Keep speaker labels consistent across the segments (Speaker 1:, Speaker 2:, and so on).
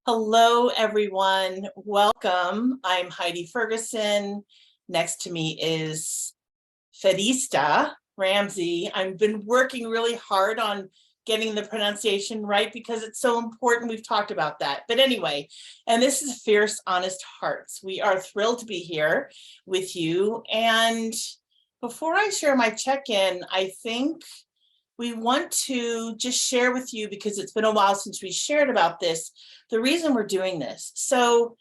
Speaker 1: Hello, everyone. Welcome. I'm Heidi Ferguson. Next to me is Fereshta Ramsey. I've been working really hard on getting the pronunciation right because it's so important. We've talked about that. But anyway, and this is Fierce Honest Hearts. We are thrilled to be here with you. And before I share my check-in, I think we want to just share with you, because it's been a while since we shared about this, the reason we're doing this. So,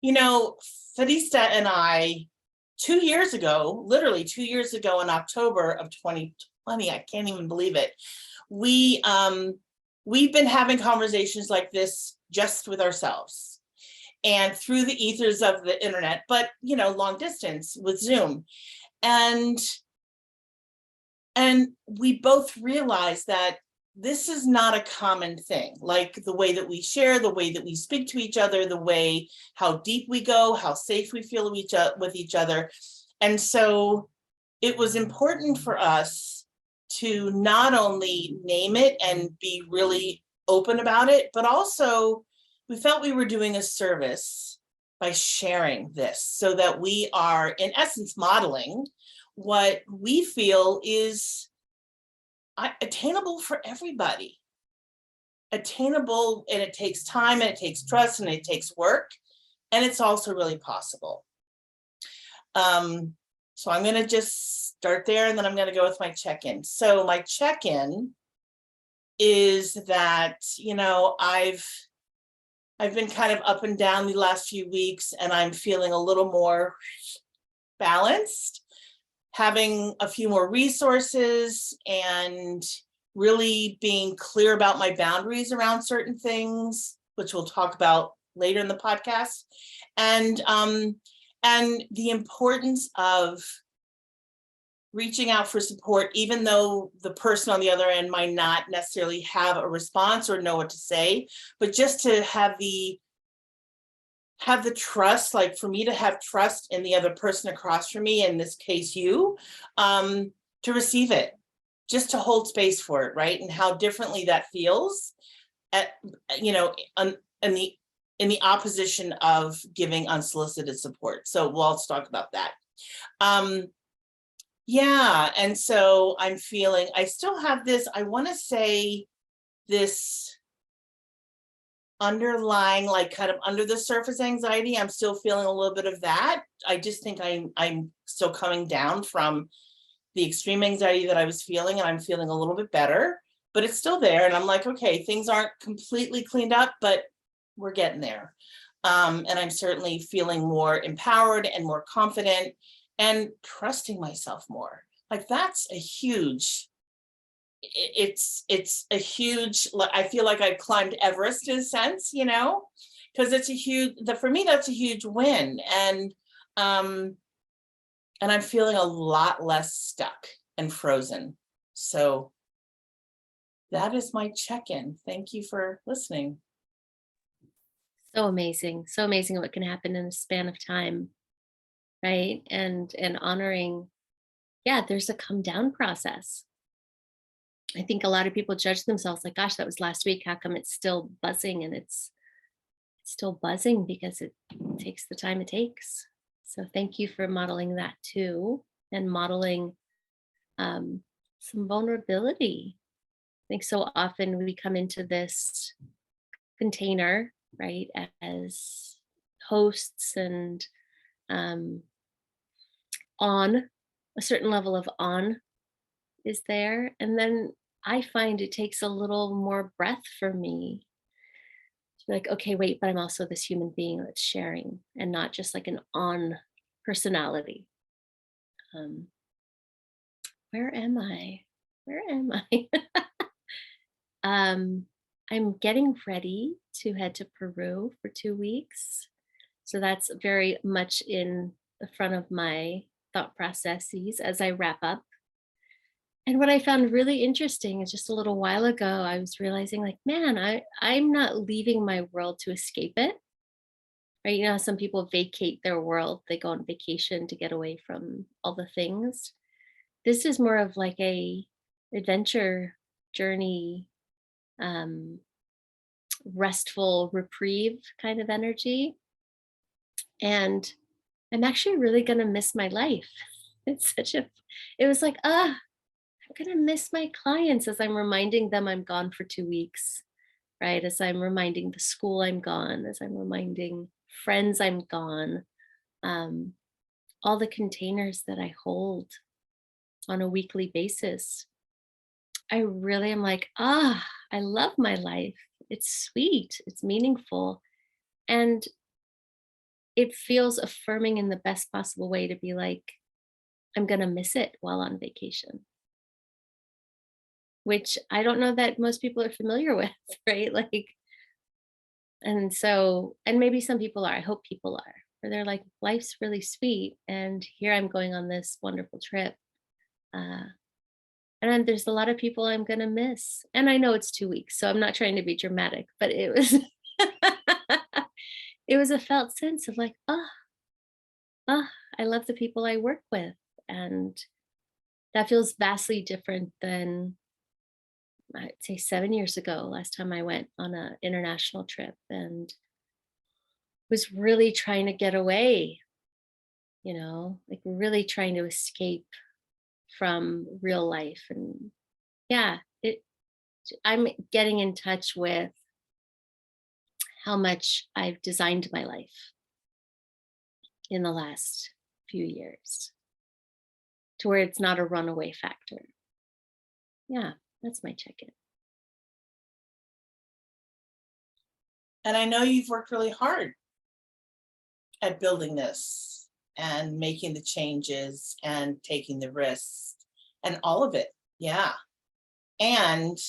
Speaker 1: Fereshta and I, 2 years ago, literally 2 years ago in October of 2020, I can't even believe it. We've been having conversations like this just with ourselves and through the ethers of the internet, but long distance with Zoom. And we both realized that this is not a common thing, like the way that we share, the way that we speak to each other, the way how deep we go, how safe we feel with each other. And so it was important for us to not only name it and be really open about it, but also we felt we were doing a service by sharing this so that we are, in essence, modeling what we feel is attainable for everybody. Attainable, and it takes time, and it takes trust, and it takes work, and it's also really possible. So I'm going to just start there, and then I'm going to go with my check-in. So my check-in is that, I've been kind of up and down the last few weeks, and I'm feeling a little more balanced, having a few more resources, and really being clear about my boundaries around certain things, which we'll talk about later in the podcast, and the importance of reaching out for support, even though the person on the other end might not necessarily have a response or know what to say, but just to have the trust, like for me to have trust in the other person across from me, in this case you, to receive it, just to hold space for it, right? And how differently that feels in the opposition of giving unsolicited support. So we'll also talk about that. And so I'm feeling, I still have this, I want to say, this underlying, like kind of under the surface anxiety. I'm still feeling a little bit of that. I just think I'm still coming down from the extreme anxiety that I was feeling, and I'm feeling a little bit better, but it's still there. And I'm like, okay, things aren't completely cleaned up, but we're getting there. And I'm certainly feeling more empowered and more confident and trusting myself more. Like that's a huge, it's a huge, I feel like I climbed Everest in a sense, because it's a huge, for me, that's a huge win. And I'm feeling a lot less stuck and frozen. So that is my check-in. Thank you for listening.
Speaker 2: So amazing what can happen in a span of time, right? And honoring, there's a come down process. I think a lot of people judge themselves like, gosh, that was last week, how come it's still buzzing? And it's still buzzing because it takes the time it takes. So thank you for modeling that too, and modeling some vulnerability. I think so often we come into this container, right, as hosts, and on a certain level of on is there. And then I find it takes a little more breath for me to be like, okay, wait, but I'm also this human being that's sharing, and not just like an on personality. Where am I? Where am I? I'm getting ready to head to Peru for 2 weeks. So that's very much in the front of my thought processes as I wrap up. And what I found really interesting is just a little while ago, I was realizing like, man, I'm not leaving my world to escape it. Right? How some people vacate their world, they go on vacation to get away from all the things. This is more of like a adventure journey, restful reprieve kind of energy. And I'm actually really going to miss my life. It's such a, it was like, I'm going to miss my clients as I'm reminding them I'm gone for 2 weeks, right? As I'm reminding the school I'm gone, as I'm reminding friends I'm gone, um, all the containers that I hold on a weekly basis. I really am like, I love my life. It's sweet, it's meaningful. And it feels affirming in the best possible way to be like, I'm going to miss it while on vacation, which I don't know that most people are familiar with, right? Like, and so, and maybe some people are, I hope people are, where they're like, life's really sweet. And here I'm going on this wonderful trip. Uh, and then there's a lot of people I'm going to miss. And I know it's 2 weeks, so I'm not trying to be dramatic, but it was, it was a felt sense of like, I love the people I work with. And that feels vastly different than I'd say 7 years ago, last time I went on an international trip and was really trying to get away, like really trying to escape from real life. And yeah, I'm getting in touch with how much I've designed my life in the last few years to where it's not a runaway factor. Yeah, that's my check-in.
Speaker 1: And I know you've worked really hard at building this and making the changes and taking the risks and all of it. Yeah. And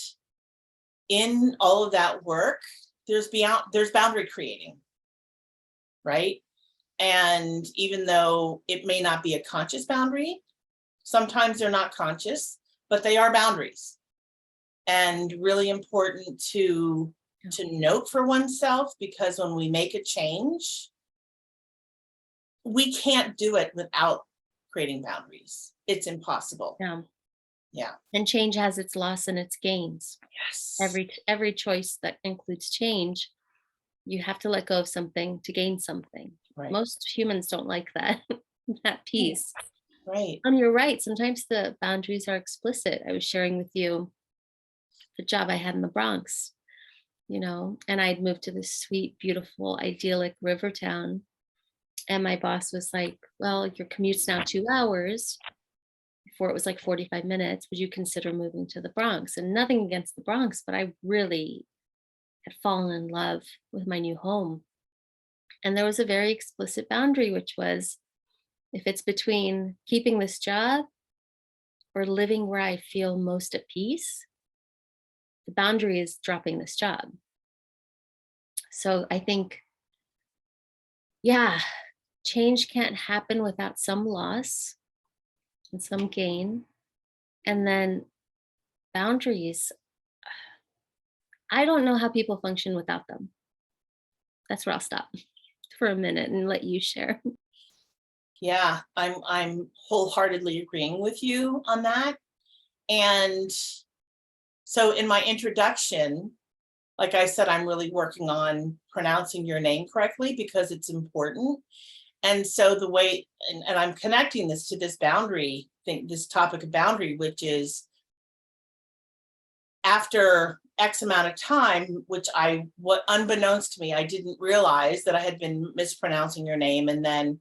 Speaker 1: in all of that work, there's boundary creating, right? And even though it may not be a conscious boundary, sometimes they're not conscious, but they are boundaries. And really important to note for oneself, because when we make a change, we can't do it without creating boundaries. It's impossible.
Speaker 2: Yeah.
Speaker 1: Yeah.
Speaker 2: And change has its loss and its gains.
Speaker 1: Yes.
Speaker 2: Every choice that includes change, you have to let go of something to gain something.
Speaker 1: Right.
Speaker 2: Most humans don't like that, that piece.
Speaker 1: Right.
Speaker 2: And you're right. Sometimes the boundaries are explicit. I was sharing with you the job I had in the Bronx, and I'd moved to this sweet, beautiful, idyllic river town. And my boss was like, well, your commute's now 2 hours. Before it was like 45 minutes. Would you consider moving to the Bronx? And nothing against the Bronx, but I really had fallen in love with my new home. And there was a very explicit boundary, which was if it's between keeping this job or living where I feel most at peace, the boundary is dropping this job. So I think, yeah, change can't happen without some loss and some gain. And then boundaries, I don't know how people function without them. That's where I'll stop for a minute and let you share.
Speaker 1: Yeah, I'm wholeheartedly agreeing with you on that. And so in my introduction, like I said, I'm really working on pronouncing your name correctly because it's important. And so the way, and I'm connecting this to this boundary thing, this topic of boundary, which is after X amount of time, which what unbeknownst to me, I didn't realize that I had been mispronouncing your name. And then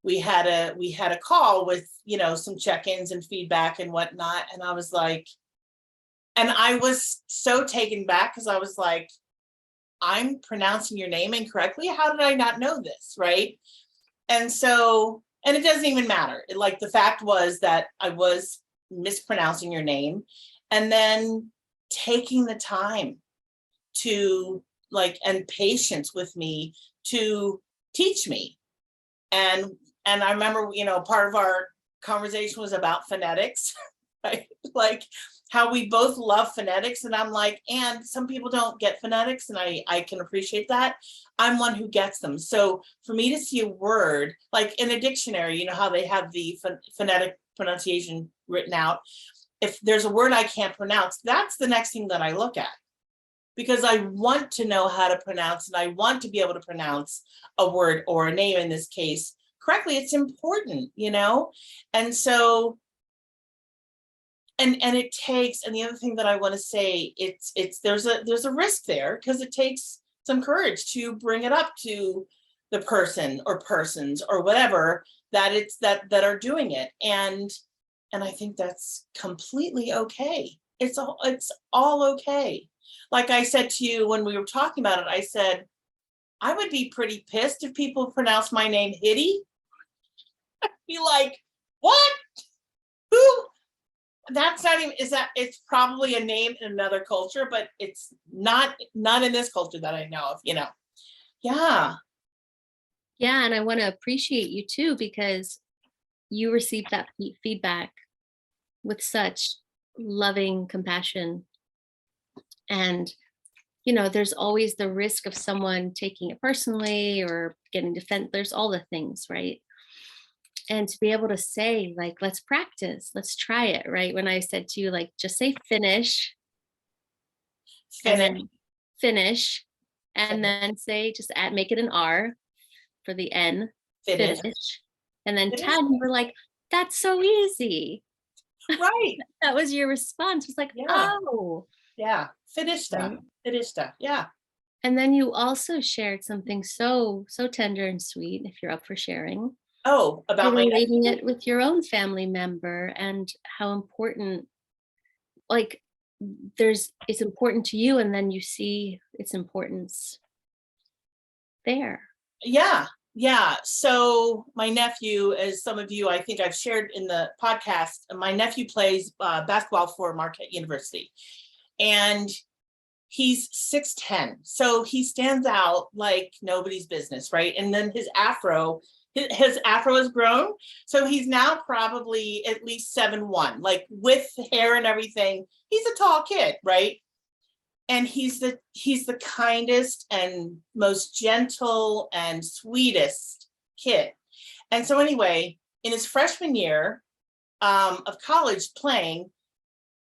Speaker 1: we had a call with, some check-ins and feedback and whatnot. And I was like, and I was so taken back because I was like, I'm pronouncing your name incorrectly. How did I not know this? Right. And so, and it doesn't even matter. Like the fact was that I was mispronouncing your name, and then taking the time to and patience with me to teach me. And I remember, part of our conversation was about phonetics, right? Like how we both love phonetics. And I'm like, and some people don't get phonetics, and I can appreciate that. I'm one who gets them. So for me to see a word, like in a dictionary, how they have the phonetic pronunciation written out. If there's a word I can't pronounce, that's the next thing that I look at. because I want to know how to pronounce, and I want to be able to pronounce a word or a name in this case correctly. It's important, And so, and it takes, and the other thing that I want to say, there's a risk there, because it takes some courage to bring it up to the person or persons or whatever that are doing it. And I think that's completely okay. It's all okay. Like I said to you when we were talking about it, I said, I would be pretty pissed if people pronounce my name Hitty. I'd be like, what? Who? That's not even, it's probably a name in another culture, but it's not in this culture that I know of, Yeah.
Speaker 2: Yeah. And I want to appreciate you too, because you received that feedback with such loving compassion. And, there's always the risk of someone taking it personally or getting defensive. There's all the things, right? And to be able to say, like, let's practice, let's try it, right? When I said to you, like, just say finish, and then finish, and then say, just make it an R for the N, finish. And then 10, you were like, that's so easy.
Speaker 1: Right.
Speaker 2: That was your response. It was like,
Speaker 1: Yeah.
Speaker 2: oh.
Speaker 1: Yeah. Fereshta. Fereshta. Yeah.
Speaker 2: And then you also shared something so tender and sweet, if you're up for sharing.
Speaker 1: Oh, about
Speaker 2: relating it with your own family member, and how important, like, it's important to you, and then you see its importance there.
Speaker 1: Yeah. So my nephew, as some of you, I think I've shared in the podcast, my nephew plays basketball for Marquette University, and he's 6'10", so he stands out like nobody's business, right? And then his afro has grown, so he's now probably at least 7'1", like with hair and everything. He's a tall kid, right? And he's the kindest and most gentle and sweetest kid. And so anyway, in his freshman year of college playing,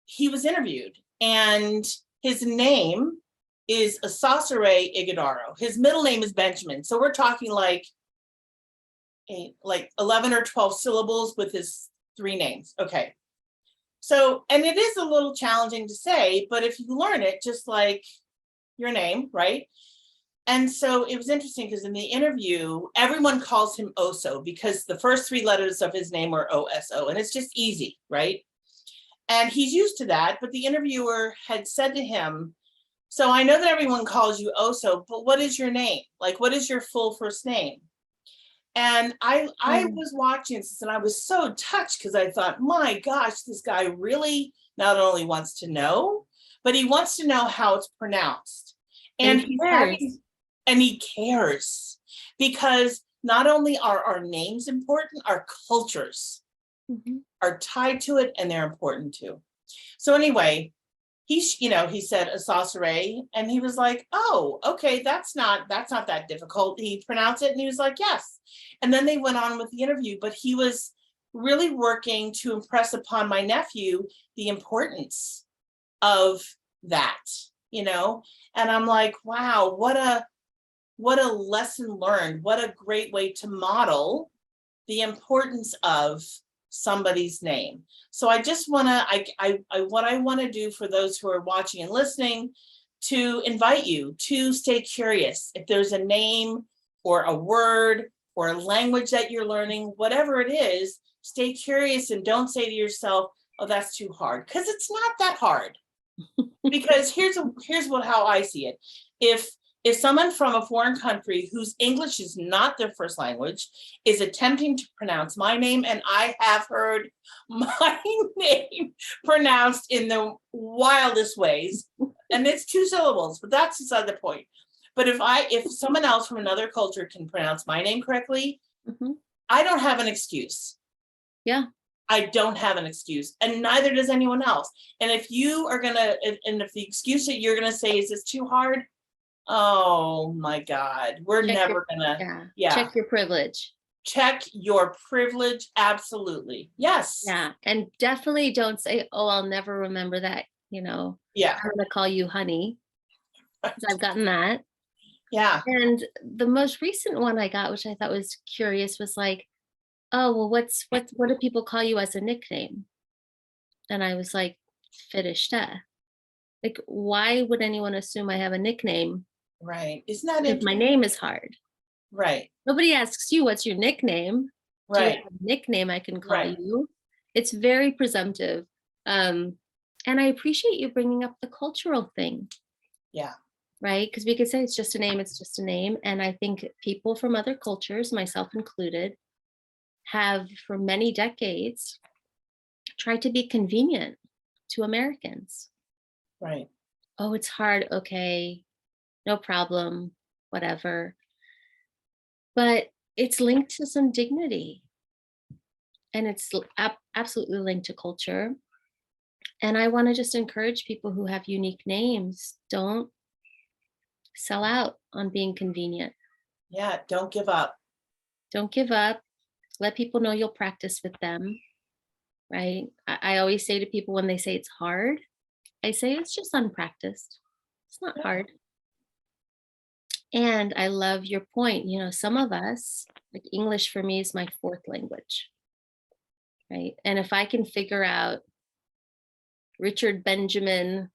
Speaker 1: he was interviewed, and his name is Asasare Ighodaro. His middle name is Benjamin. So we're talking like 11 or 12 syllables with his 3 names. Okay. So, and it is a little challenging to say, but if you learn it, just like your name, right? And so it was interesting because in the interview, everyone calls him Oso because the first 3 letters of his name are OSO, and it's just easy, right? And he's used to that, but the interviewer had said to him, so I know that everyone calls you Oso, but what is your name? Like, what is your full first name? And I was watching this, and I was so touched because I thought, my gosh, this guy really not only wants to know, but he wants to know how it's pronounced. And he cares, because not only are our names important, our cultures are tied to it, and they're important too. So anyway, he said Asasare, and he was like, oh, okay, that's not that difficult. He pronounced it, and he was like, yes. And then they went on with the interview, but he was really working to impress upon my nephew the importance of that, and I'm like, wow, what a lesson learned, what a great way to model the importance of somebody's name. So I just want to, what I want to do for those who are watching and listening, to invite you to stay curious. If there's a name or a word or a language that you're learning, whatever it is, stay curious, and don't say to yourself, oh, that's too hard, because it's not that hard. Because here's how I see it. If someone from a foreign country whose English is not their first language is attempting to pronounce my name, and I have heard my name pronounced in the wildest ways, and it's 2 syllables, but that's beside the point. But if someone else from another culture can pronounce my name correctly, I don't have an excuse.
Speaker 2: Yeah.
Speaker 1: I don't have an excuse, and neither does anyone else. And if you are if the excuse that you're gonna say is it's too hard, oh my God, we're never gonna.
Speaker 2: Check your privilege.
Speaker 1: Check your privilege, absolutely. Yes.
Speaker 2: Yeah, and definitely don't say, oh, I'll never remember that.
Speaker 1: Yeah.
Speaker 2: I'm gonna call you honey. 'cause I've gotten that.
Speaker 1: Yeah,
Speaker 2: And the most recent one I got, which I thought was curious, was like, "Oh, well, what do people call you as a nickname?" And I was like, "Fereshta." Like, why would anyone assume I have a nickname
Speaker 1: right. Isn't that
Speaker 2: if my
Speaker 1: interesting?
Speaker 2: name is hard?
Speaker 1: Right,
Speaker 2: Nobody asks you, "What's your nickname?" Do you
Speaker 1: right,
Speaker 2: have a nickname I can call
Speaker 1: right.
Speaker 2: you? It's very presumptive. Um, and I appreciate you bringing up the cultural thing,
Speaker 1: Yeah,
Speaker 2: right? Because we could say it's just a name, it's just a name. And I think people from other cultures, myself included, have for many decades tried to be convenient to Americans.
Speaker 1: right.
Speaker 2: Oh, it's hard. Okay, no problem, whatever. But it's linked to some dignity, and it's absolutely linked to culture. And I want to just encourage people who have unique names, don't sell out on being convenient.
Speaker 1: Yeah, don't give up.
Speaker 2: Don't give up. Let people know you'll practice with them, right? I always say to people when they say it's hard, I say it's just unpracticed. It's not
Speaker 1: Yeah,
Speaker 2: hard. And I love your point. Some of us, like English for me is my fourth language, right? And if I can figure out Richard Benjamin,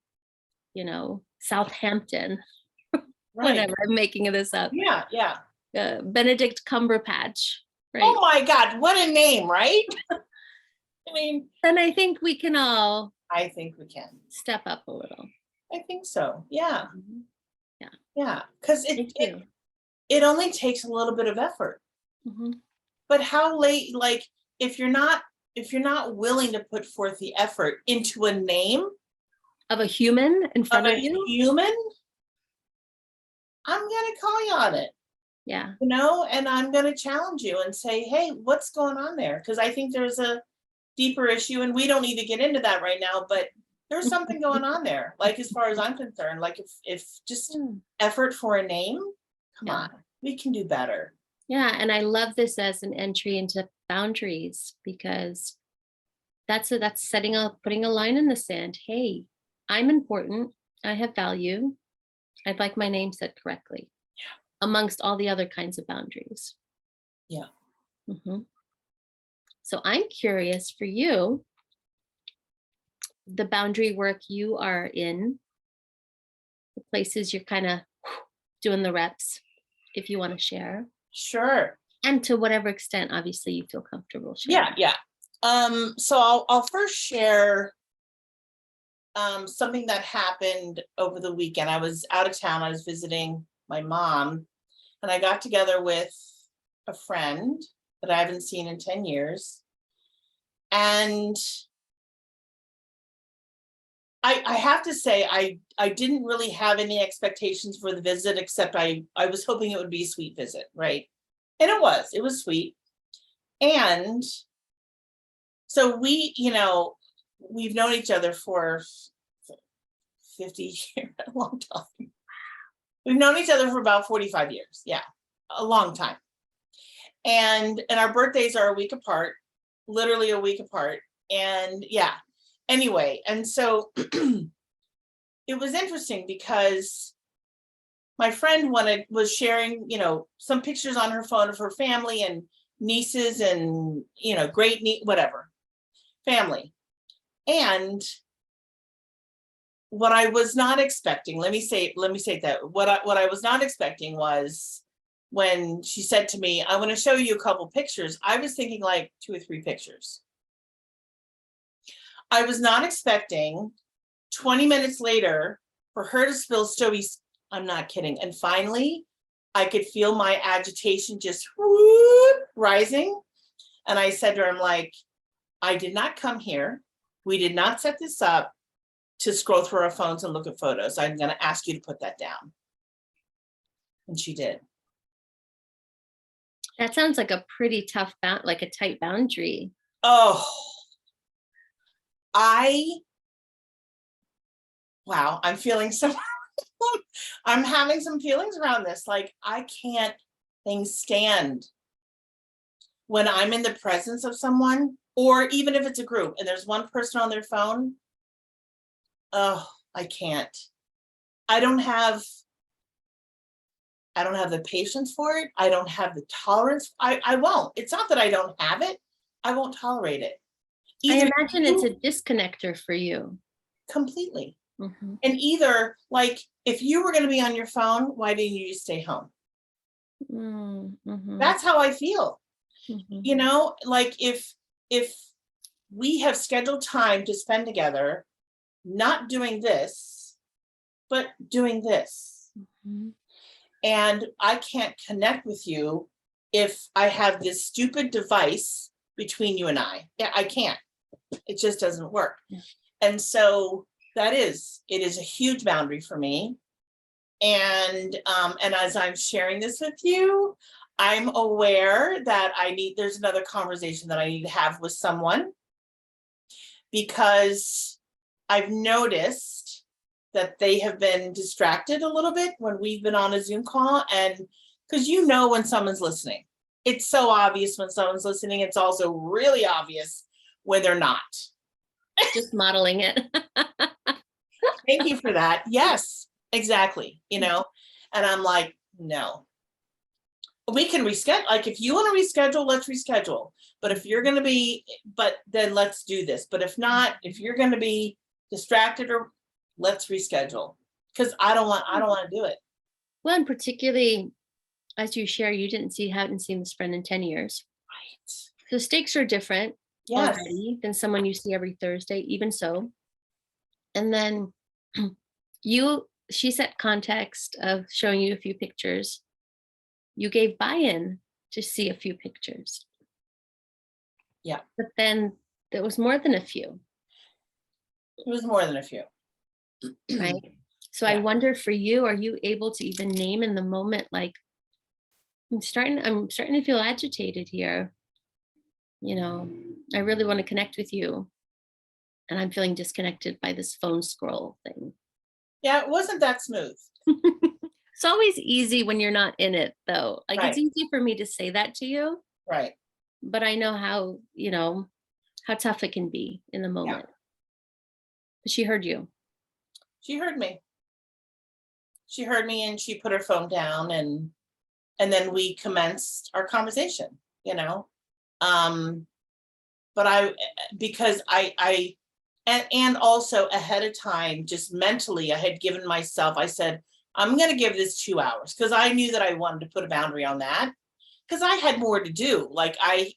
Speaker 2: Southampton,
Speaker 1: right.
Speaker 2: whatever, I'm making this up,
Speaker 1: Yeah, yeah.
Speaker 2: Benedict Cumberpatch,
Speaker 1: Oh
Speaker 2: right?
Speaker 1: my God, what a name, right? I mean,
Speaker 2: Then I think we can all
Speaker 1: I think we can.
Speaker 2: step up a little.
Speaker 1: I think so. Yeah,
Speaker 2: Mhm. Yeah,
Speaker 1: yeah. Because it,
Speaker 2: thank
Speaker 1: it
Speaker 2: you.
Speaker 1: it only takes a little bit of effort.
Speaker 2: Mhm.
Speaker 1: But how late, like if you're not willing to put forth the effort into a name
Speaker 2: Of a human in
Speaker 1: of
Speaker 2: front of
Speaker 1: a
Speaker 2: you?
Speaker 1: human, I'm gonna call you on it,
Speaker 2: Yeah.
Speaker 1: and I'm gonna challenge you and say, hey, what's going on there? Because I think there's a deeper issue, and we don't need to get into that right now, but there's something going on there. Like as far as I'm concerned, like if just
Speaker 2: Mm,
Speaker 1: effort for a name, come
Speaker 2: yeah.
Speaker 1: on, we can do better.
Speaker 2: Yeah, and I love this as an entry into boundaries because that's putting a line in the sand. Hey, I'm important. I have value. I'd like my name said correctly amongst all the other kinds of boundaries.
Speaker 1: Yeah.
Speaker 2: Mhm. So I'm curious for you, the boundary work you are in, the places you're kind of doing the reps, if you want to share,
Speaker 1: Sure.
Speaker 2: and to whatever extent, obviously, you feel comfortable
Speaker 1: Yeah,
Speaker 2: sharing.
Speaker 1: yeah. So I'll first share something that happened over the weekend. I was out of town. I was visiting my mom, and I got together with a friend that I haven't seen in 10 years. And I have to say, I didn't really have any expectations for the visit, except I was hoping it would be a sweet visit, right? And it was sweet. And so we've known each other for 50 years, a long time. We've known each other for about 45 years. Yeah, a long time. And our birthdays are a week apart, literally a week apart. And yeah, anyway, and so it was interesting because my friend was sharing, some pictures on her phone of her family and nieces and, great whatever, family. And what I was not expecting, let me say that what I was not expecting was when she said to me, I want to show you a couple pictures. I was thinking like 2 or 3 pictures. I was not expecting 20 minutes later for her to spill Stovy's. I'm not kidding. And finally, I could feel my agitation just rising. And I said to her, I'm like, I did not come here. We did not set this up to scroll through our phones and look at photos. I'm going to ask you to put that down. And she did.
Speaker 2: That sounds like a pretty tough like a tight boundary.
Speaker 1: Oh, wow, I'm feeling so, I'm having some feelings around this. Like, I can't stand when I'm in the presence of someone, or even if it's a group and there's one person on their phone. Oh, I can't. I don't have I don't have the patience for it. I don't have the tolerance. I won't. It's not that I don't have it. I won't tolerate it.
Speaker 2: I
Speaker 1: Either
Speaker 2: imagine it's a disconnector for you.
Speaker 1: completely.
Speaker 2: Mhm,
Speaker 1: And either like if you were going to be on your phone, why didn't you just stay home?
Speaker 2: mhm,
Speaker 1: That's how I feel.
Speaker 2: mhm.
Speaker 1: You know, like if we have scheduled time to spend together, not doing this, but doing this.
Speaker 2: Mhm.
Speaker 1: And I can't connect with you if I have this stupid device between you and I. Yeah, I can't. It just doesn't work.
Speaker 2: Yeah.
Speaker 1: And so it is a huge boundary for me. And as I'm sharing this with you, I'm aware that there's another conversation that I need to have with someone, because I've noticed that they have been distracted a little bit when we've been on a Zoom call. And because when someone's listening, it's so obvious when someone's listening. It's also really obvious when they're not.
Speaker 2: Just modeling it.
Speaker 1: Thank you for that. Yes, exactly. And I'm like, no, we can reschedule. Like, if you want to reschedule, let's reschedule. But if you're going to be, but then let's do this. But if not, if you're going to be distracted, or let's reschedule, because I don't want to do it.
Speaker 2: Well, and particularly as you share, you haven't seen this friend in 10 years.
Speaker 1: Right.
Speaker 2: So stakes are different
Speaker 1: Yes.
Speaker 2: already than someone you see every Thursday, even so. And then she set context of showing you a few pictures. You gave buy-in to see a few pictures.
Speaker 1: Yeah.
Speaker 2: But then there was more than a few,
Speaker 1: It was more than a few.
Speaker 2: right? So I
Speaker 1: Yeah.
Speaker 2: wonder for you, are you able to even name in the moment, like, I'm starting to feel agitated here. I really want to connect with you. And I'm feeling disconnected by this phone scroll thing.
Speaker 1: Yeah, it wasn't that smooth.
Speaker 2: It's always easy when you're not in it, though. Like, it's
Speaker 1: Right.
Speaker 2: easy for me to say that to you,
Speaker 1: Right.
Speaker 2: but I know how tough it can be in the
Speaker 1: Yeah.
Speaker 2: moment. But she heard you.
Speaker 1: She heard me. She heard me, and she put her phone down, and then we commenced our conversation. Um, but because and also ahead of time, just mentally, I had given myself, I said, I'm going to give this 2 hours, because I knew that I wanted to put a boundary on that, because I had more to do. Like, I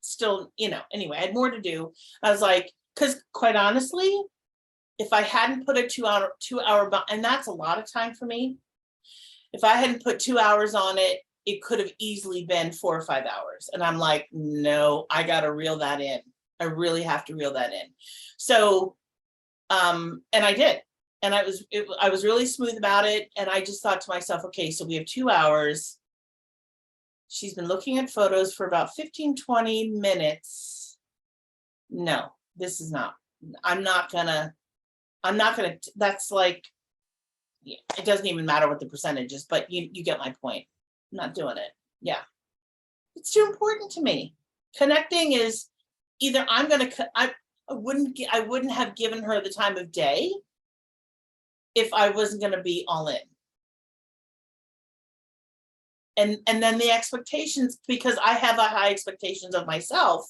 Speaker 1: still, anyway, I had more to do. I was like, because quite honestly, if I hadn't put a 2 hour, and that's a lot of time for me. If I hadn't put 2 hours on it, it could have easily been 4 or 5 hours. And I'm like, no, I got to reel that in. I really have to reel that in. So, and I did. And I was really smooth about it. And I just thought to myself, okay, so we have 2 hours. She's been looking at photos for about 15-20 minutes. No, this is not, I'm not gonna, that's like, yeah, it doesn't even matter what the percentage is, but you get my point. I'm not doing it. Yeah. It's too important to me. Connecting is either I wouldn't have given her the time of day if I wasn't going to be all in. And then the expectations, because I have high expectations of myself,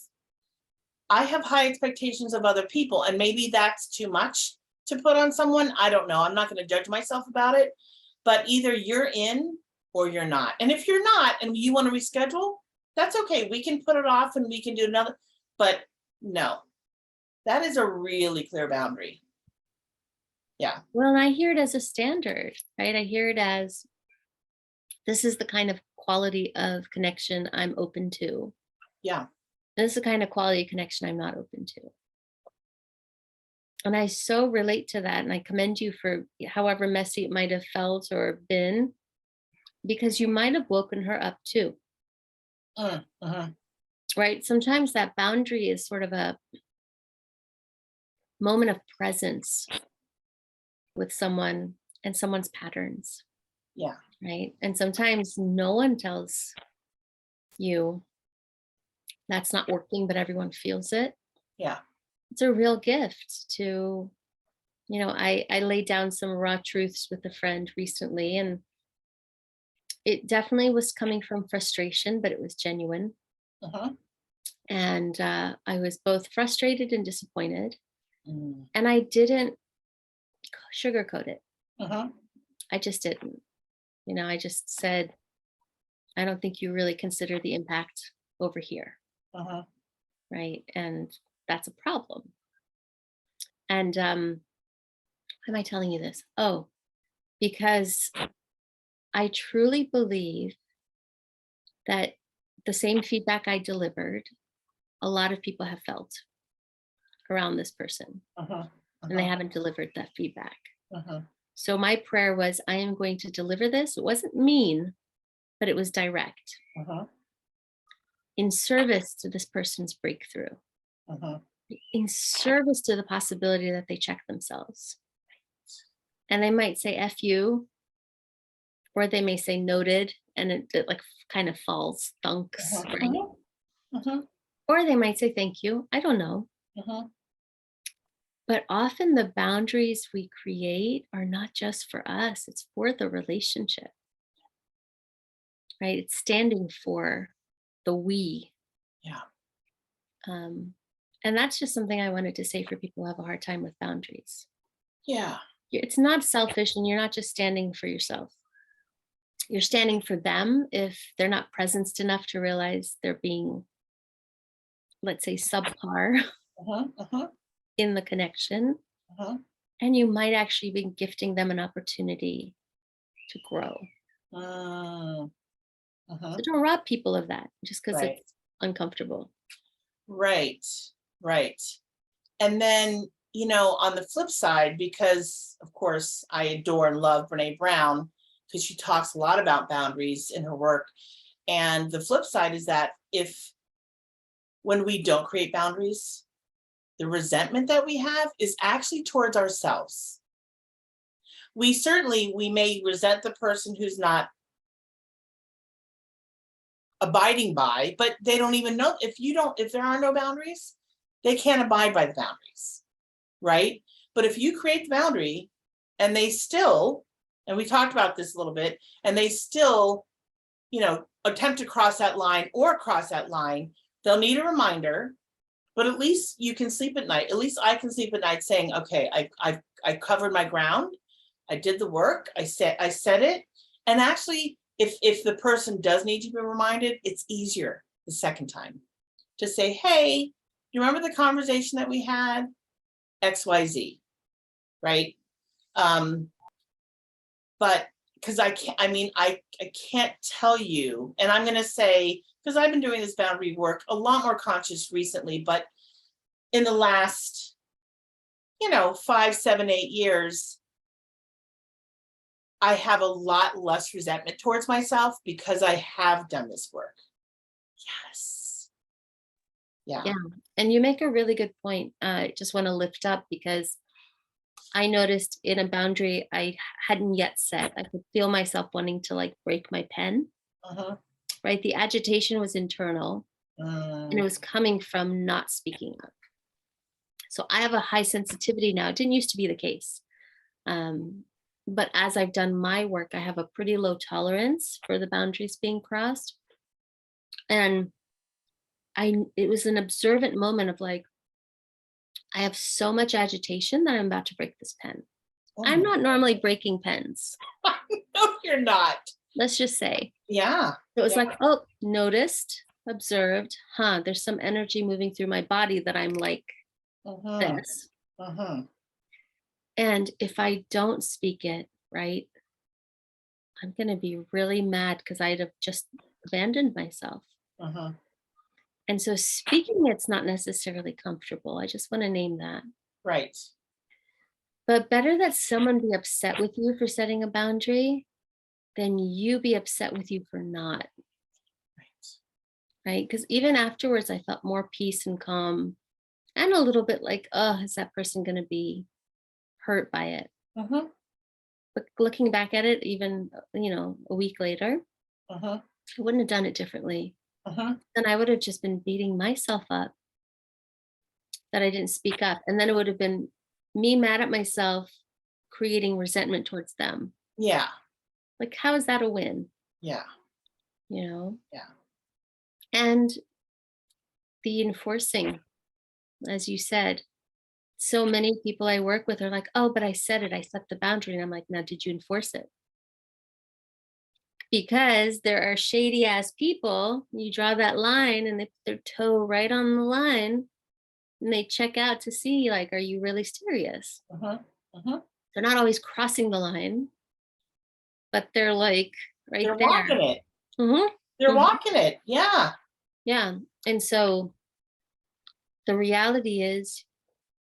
Speaker 1: I have high expectations of other people, and maybe that's too much to put on someone. I don't know. I'm not going to judge myself about it, but either you're in or you're not. And if you're not and you want to reschedule, that's okay. We can put it off and we can do another, but no, that is a really clear boundary. Yeah.
Speaker 2: Well, and I hear it as a standard, right? I hear it as, this is the kind of quality of connection I'm open to.
Speaker 1: Yeah.
Speaker 2: This is the kind of quality of connection I'm not open to. And I so relate to that. And I commend you for however messy it might have felt or been, because you might have woken her up too,
Speaker 1: Uh-huh.
Speaker 2: right? Sometimes that boundary is sort of a moment of presence with someone and someone's patterns,
Speaker 1: Yeah.
Speaker 2: right? And sometimes no one tells you that's not working, but everyone feels it.
Speaker 1: Yeah.
Speaker 2: It's a real gift to, I laid down some raw truths with a friend recently, and it definitely was coming from frustration, but it was genuine.
Speaker 1: Uh-huh.
Speaker 2: And I was both frustrated and disappointed.
Speaker 1: Mm.
Speaker 2: And I didn't sugarcoat it.
Speaker 1: Uh-huh.
Speaker 2: I just didn't. I just said, I don't think you really consider the impact over here.
Speaker 1: Uh-huh.
Speaker 2: Right. And that's a problem. And why am I telling you this? Oh, because I truly believe that the same feedback I delivered, a lot of people have felt around this person,
Speaker 1: Uh-huh.
Speaker 2: and they
Speaker 1: Uh-huh.
Speaker 2: haven't delivered that feedback.
Speaker 1: Uh-huh.
Speaker 2: So my prayer was, I am going to deliver this. It wasn't mean, but it was direct,
Speaker 1: Uh-huh.
Speaker 2: in service to this person's breakthrough,
Speaker 1: Uh-huh.
Speaker 2: in service to the possibility that they check themselves. And they might say F you, or they may say noted, and it like kind of falls, thunks,
Speaker 1: Uh-huh.
Speaker 2: right?
Speaker 1: Uh-huh.
Speaker 2: Or they might say thank you. I don't know.
Speaker 1: Uh-huh.
Speaker 2: But often the boundaries we create are not just for us, it's for the relationship, right? It's standing for the we.
Speaker 1: Yeah.
Speaker 2: Um, and that's just something I wanted to say for people who have a hard time with boundaries.
Speaker 1: Yeah.
Speaker 2: It's not selfish, and you're not just standing for yourself. You're standing for them if they're not presenced enough to realize they're being, let's say, subpar
Speaker 1: Uh-huh. Uh-huh.
Speaker 2: in the connection.
Speaker 1: Uh-huh.
Speaker 2: And you might actually be gifting them an opportunity to grow.
Speaker 1: Mm. Uh-huh.
Speaker 2: So don't rob people of that just because
Speaker 1: Right.
Speaker 2: it's uncomfortable.
Speaker 1: Right. Right. And then, on the flip side, because of course I adore and love Brene Brown, because she talks a lot about boundaries in her work. And the flip side is that when we don't create boundaries, the resentment that we have is actually towards ourselves. We may resent the person who's not abiding by, but they don't even know if there are no boundaries, they can't abide by the boundaries, right? But if you create the boundary and they still, and we talked about this a little bit, and they still, attempt to cross that line or cross that line, they'll need a reminder. But at least you can sleep at night. At least I can sleep at night saying, okay, I covered my ground. I did the work. I said it. And actually, if the person does need to be reminded, it's easier the second time to say, hey, you remember the conversation that we had? XYZ, right? But because I can't tell you, and I'm going to say, because I've been doing this boundary work a lot more conscious recently, but in the last, 5, 7, 8 years, I have a lot less resentment towards myself because I have done this work. Yes. Yeah.
Speaker 2: Yeah. And you make a really good point. I just want to lift up because I noticed in a boundary I hadn't yet set, I could feel myself wanting to like break my pen,
Speaker 1: Uh-huh.
Speaker 2: right? The agitation was internal and it was coming from not speaking up. So I have a high sensitivity now. It didn't used to be the case. Um, but as I've done my work, I have a pretty low tolerance for the boundaries being crossed. And it was an observant moment of like, I have so much agitation that I'm about to break this pen.
Speaker 1: Oh
Speaker 2: I'm
Speaker 1: my
Speaker 2: not normally breaking pens,
Speaker 1: no, you're not.
Speaker 2: let's just say.
Speaker 1: Yeah.
Speaker 2: So it was
Speaker 1: Yeah.
Speaker 2: like, oh, noticed, observed, there's some energy moving through my body that I'm like
Speaker 1: Uh-huh.
Speaker 2: this.
Speaker 1: Uh-huh.
Speaker 2: And if I don't speak it, right, I'm going to be really mad because I'd have just abandoned myself.
Speaker 1: Uh-huh.
Speaker 2: And so speaking it's not necessarily comfortable. I just want to name that.
Speaker 1: Right.
Speaker 2: But better that someone be upset with you for setting a boundary than you be upset with you for not,
Speaker 1: Right.
Speaker 2: right? Because even afterwards, I felt more peace and calm and a little bit like, oh, is that person going to be hurt by it?
Speaker 1: Uh-huh.
Speaker 2: But looking back at it, even, a week later,
Speaker 1: Uh-huh.
Speaker 2: I wouldn't have done it differently.
Speaker 1: Uh-huh.
Speaker 2: Then I would have just been beating myself up that I didn't speak up. And then it would have been me mad at myself, creating resentment towards them.
Speaker 1: Yeah.
Speaker 2: Like, how is that a win?
Speaker 1: Yeah.
Speaker 2: you know?
Speaker 1: Yeah.
Speaker 2: And the enforcing, as you said, so many people I work with are like, oh, but I said it, I set the boundary. And I'm like, now, did you enforce it? Because there are shady ass people, you draw that line and they put their toe right on the line and they check out to see, like, are you really serious?
Speaker 1: Uh-huh. Uh-huh.
Speaker 2: They're not always crossing the line, but they're like right
Speaker 1: They're
Speaker 2: there.
Speaker 1: walking it.
Speaker 2: Hmm.
Speaker 1: They're walking it. Yeah.
Speaker 2: Yeah. And so the reality is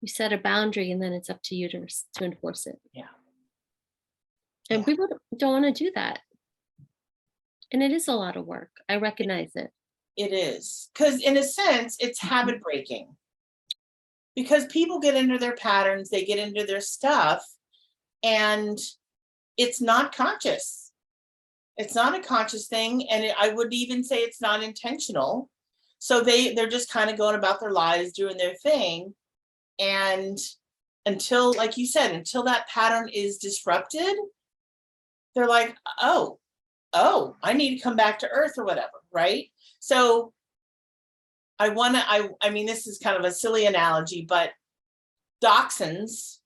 Speaker 2: you set a boundary and then it's up to you to enforce it.
Speaker 1: Yeah.
Speaker 2: And
Speaker 1: Yeah.
Speaker 2: people don't want to do that. And it is a lot of work. I recognize it.
Speaker 1: It is. Because in a sense, it's
Speaker 2: Mhm.
Speaker 1: habit breaking. Because people get into their patterns, they get into their stuff, and it's not conscious. It's not a conscious thing. And I would even say it's not intentional. So they're just kind of going about their lives, doing their thing. And until, like you said, until that pattern is disrupted, they're like, oh, I need to come back to earth or whatever, right? So I mean, this is kind of a silly analogy, but dachshunds,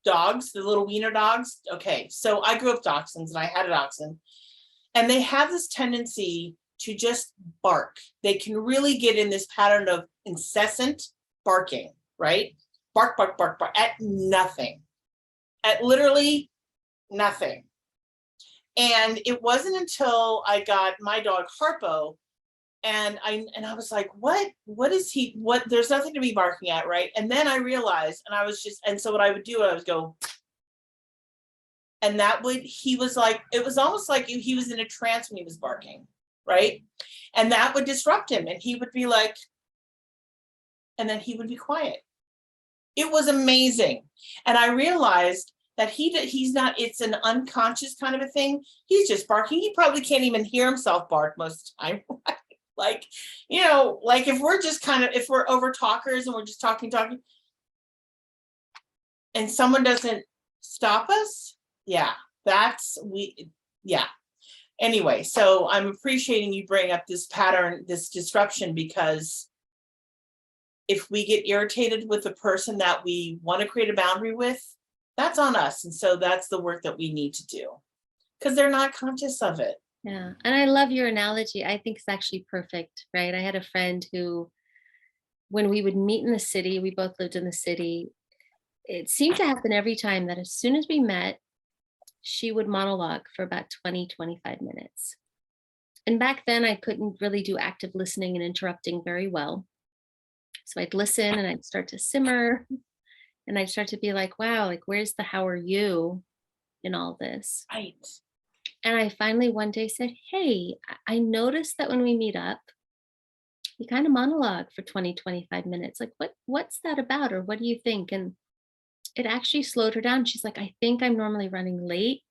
Speaker 1: dogs, the little wiener dogs. Okay, so I grew up with dachshunds and I had a dachshund, and they have this tendency to just bark. They can really get in this pattern of incessant barking, right? Bark, bark, bark, bark at nothing, at literally nothing. And it wasn't until I got my dog Harpo, and I was like, what is he, what, there's nothing to be barking at, right? And then I realized, and I was just, and so what I would do, I would go, and that would, he was like, it was almost like he was in a trance when he was barking, right? And that would disrupt him, and he would be like, and then he would be quiet. It was amazing. And I realized that he's not, it's an unconscious kind of a thing. He's just barking. He probably can't even hear himself bark most of the time. Like, like if we're just kind of, if we're over talkers and we're just talking, and someone doesn't stop us, yeah, yeah. Anyway, so I'm appreciating you bring up this pattern, this disruption, because if we get irritated with the person that we want to create a boundary with, that's on us. And so that's the work that we need to do, because they're not conscious of it.
Speaker 2: Yeah. And I love your analogy. I think it's actually perfect, right? I had a friend who, when we would meet in the city, we both lived in the city. It seemed to happen every time that as soon as we met, she would monologue for about 20, 25 minutes. And back then, I couldn't really do active listening and interrupting very well. So I'd listen and I'd start to simmer and I'd start to be like, wow, like, where's the how are you in all this?
Speaker 1: Right.
Speaker 2: And I finally one day said, hey, I noticed that when we meet up, we kind of monologue for 20, 25 minutes. Like, what's that about? Or what do you think? And it actually slowed her down. She's like, I think I'm normally running late.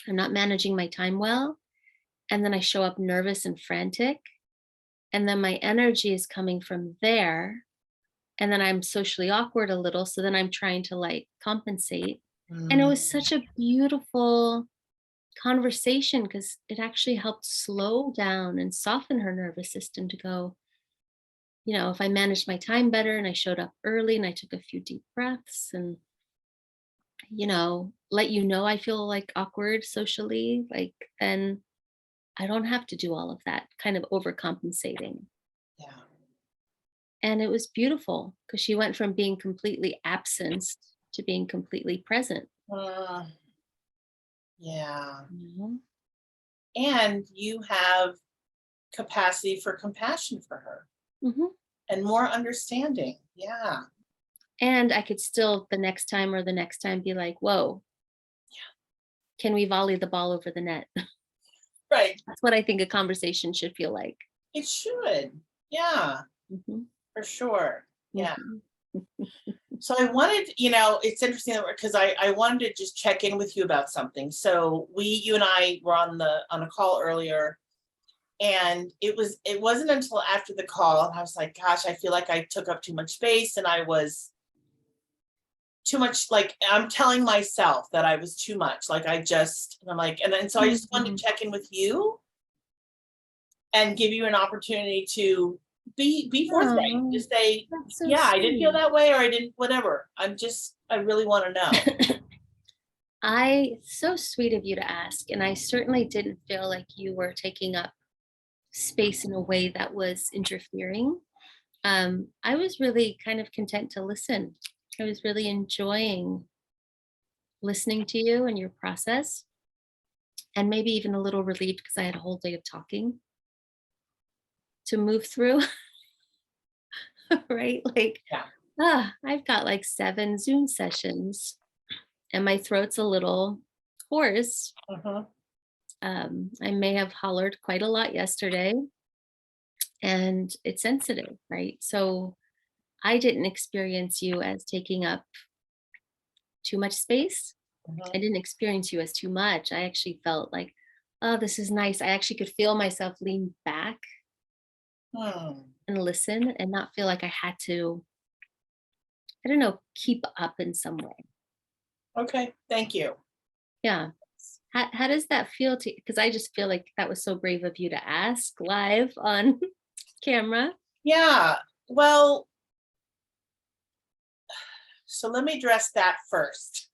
Speaker 2: I'm not managing my time well. And then I show up nervous and frantic. And then my energy is coming from there. And then I'm socially awkward a little. So then I'm trying to like compensate. And it was such a beautiful conversation because it actually helped slow down and soften her nervous system to go, if I managed my time better and I showed up early and I took a few deep breaths and, let I feel like awkward socially, like then I don't have to do all of that kind of overcompensating.
Speaker 1: Yeah.
Speaker 2: And it was beautiful because she went from being completely absent to being completely present.
Speaker 1: Uh, yeah.
Speaker 2: You know?
Speaker 1: And you have capacity for compassion for her
Speaker 2: Mhm.
Speaker 1: and more understanding. Yeah.
Speaker 2: And I could still the next time or the next time be like, whoa, can we volley the ball over the net?
Speaker 1: Right.
Speaker 2: That's what I think a conversation should feel like.
Speaker 1: It should. Yeah,
Speaker 2: Mhm.
Speaker 1: for sure. Yeah.
Speaker 2: Mhm.
Speaker 1: So I wanted, it's interesting because I wanted to just check in with you about something. So you and I were on a call earlier, and it wasn't until after the call, and I was like, gosh, I feel like I took up too much space, and I was too much, like I'm telling myself that I was too much, like and I'm like, and then so I just wanted to check in with you and give you an opportunity to be forthright,
Speaker 2: Oh,
Speaker 1: just say,
Speaker 2: that's so
Speaker 1: yeah, I didn't feel
Speaker 2: sweet.
Speaker 1: that way, or I didn't, whatever. I really want to know.
Speaker 2: So sweet of you to ask. And I certainly didn't feel like you were taking up space in a way that was interfering. I was really kind of content to listen. I was really enjoying listening to you and your process, and maybe even a little relieved because I had a whole day of talking to move through, right? Like,
Speaker 1: Yeah.
Speaker 2: I've got like 7 Zoom sessions and my throat's a little hoarse.
Speaker 1: Mhm.
Speaker 2: I may have hollered quite a lot yesterday, and it's sensitive, right? So I didn't experience you as taking up too much space. I
Speaker 1: Mhm.
Speaker 2: didn't experience you as too much. I actually felt like, oh, this is nice. I actually could feel myself lean back
Speaker 1: Hmm.
Speaker 2: and listen and not feel like I had to, I don't know, keep up in some way.
Speaker 1: Okay, thank you.
Speaker 2: Yeah. How does that feel to, because I just feel like that was so brave of you to ask live on camera.
Speaker 1: Yeah, well, so let me address that first.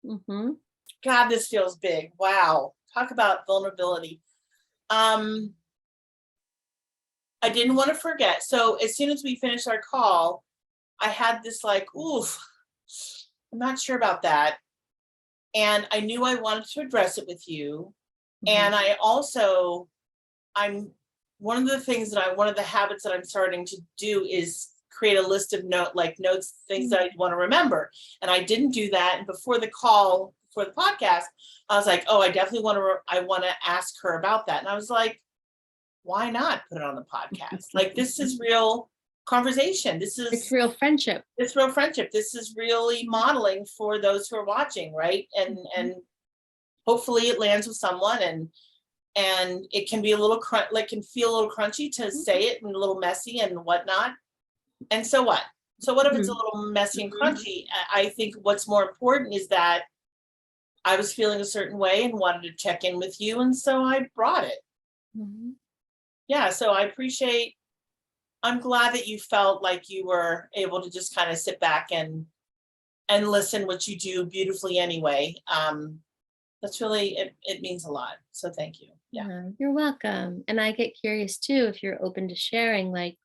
Speaker 2: Hmm.
Speaker 1: God, this feels big. Wow. Talk about vulnerability. Um, I didn't want to forget. So as soon as we finished our call, I had this like, oof, I'm not sure about that. And I knew I wanted to address it with you.
Speaker 2: Hmm.
Speaker 1: And I'm one of the things one of the habits that I'm starting to do is create a list of notes, things that I want to remember. And I didn't do that. And before the call, for the podcast, I was like, oh, I definitely I want to ask her about that. And I was like, why not put it on the podcast? Like, this is real conversation.
Speaker 2: It's real friendship.
Speaker 1: It's real friendship. This is really modeling for those who are watching, right? And
Speaker 2: Mhm.
Speaker 1: hopefully it lands with someone, and it can be a little can feel a little crunchy to say it and a little messy and whatnot. And so what? So what if it's a
Speaker 2: Mhm.
Speaker 1: little messy and
Speaker 2: Mhm.
Speaker 1: crunchy? I think what's more important is that I was feeling a certain way and wanted to check in with you, and so I brought it.
Speaker 2: Mhm.
Speaker 1: Yeah, so I'm glad that you felt like you were able to just kind of sit back and listen, which you do beautifully anyway. That's really it means a lot. So thank you. Yeah.
Speaker 2: Yeah, you're welcome. And I get curious too if you're open to sharing, like,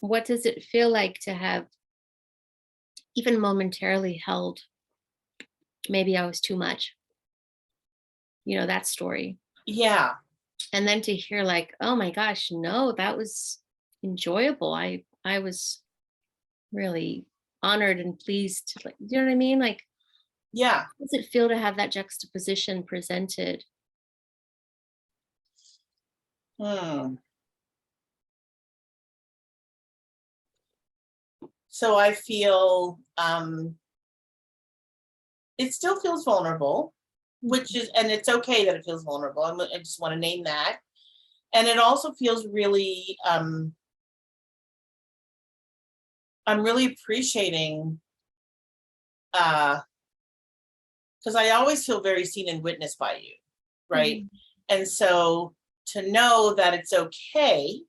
Speaker 2: what does it feel like to have even momentarily held, maybe I was too much, that story.
Speaker 1: Yeah.
Speaker 2: And then to hear like, oh my gosh, no, that was enjoyable. I was really honored and pleased to, like, you know what I mean? Like,
Speaker 1: Yeah.
Speaker 2: how does it feel to have that juxtaposition presented?
Speaker 1: Hmm. So I feel it still feels vulnerable, which is, and it's okay that it feels vulnerable. I just want to name that. And it also feels really, I'm really appreciating, uh, because I always feel very seen and witnessed by you, right?
Speaker 2: Mhm.
Speaker 1: And so to know that it's okay,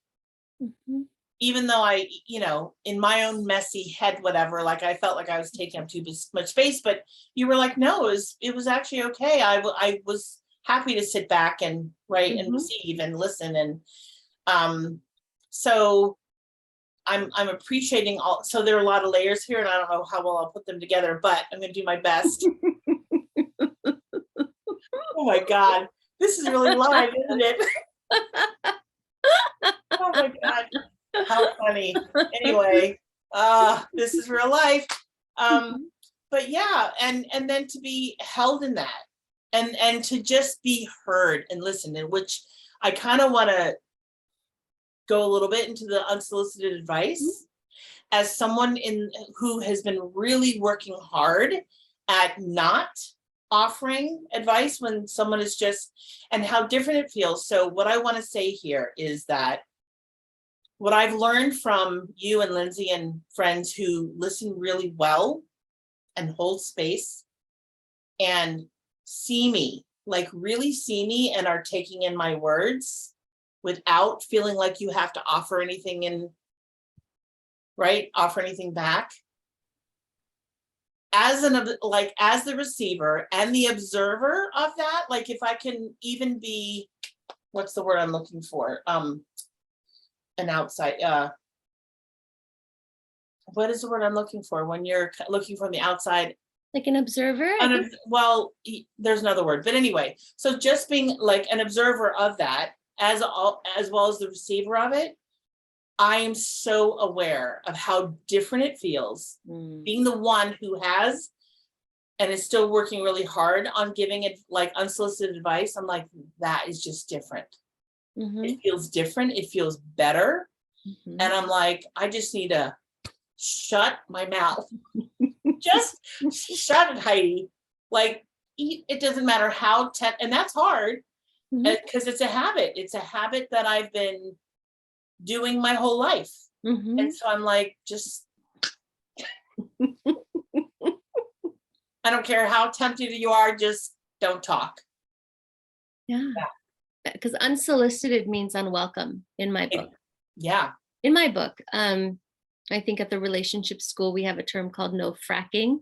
Speaker 2: Mhm.
Speaker 1: even though in my own messy head, whatever, like I felt like I was taking up too much space, but you were like, no, it was actually okay. I was happy to sit back and write and
Speaker 2: Mhm.
Speaker 1: receive and listen. And um, so I'm appreciating all, so there are a lot of layers here, and I don't know how well I'll put them together, but I'm gonna do my best. Oh my God, this is really live, isn't it? Oh my God. How funny. Anyway, this is real life. Um,
Speaker 2: Mhm.
Speaker 1: but yeah, and then to be held in that, and to just be heard and listened, in which I kind of want to go a little bit into the unsolicited advice as someone in who has been really working hard at not offering advice when someone is just, and how different it feels. So what I want to say here is that what I've learned from you and Lindsay and friends who listen really well and hold space and see me, like really see me and are taking in my words without feeling like you have to offer anything in, right? Offer anything back. As as the receiver and the observer of that, like if I can even be, what's the word I'm looking for? An outside, what is the word I'm looking for when you're looking from the outside?
Speaker 2: Like an observer?
Speaker 1: Well, there's another word, but anyway, so just being like an observer of that as well as the receiver of it, I am so aware of how different it feels being the one who has and is still working really hard on giving it like unsolicited advice. I'm like, that is just different. It feels different. It feels better. And I'm like, I just need to shut my mouth. Just shut it, Heidi. Like, it doesn't matter how and that's hard because it's a habit. It's a habit that I've been doing my whole life. And so I'm like, just, I don't care how tempted you are, just don't talk.
Speaker 2: Yeah. Because unsolicited means unwelcome in my book.
Speaker 1: Yeah.
Speaker 2: In my book, I think at the relationship school, we have a term called no fracking.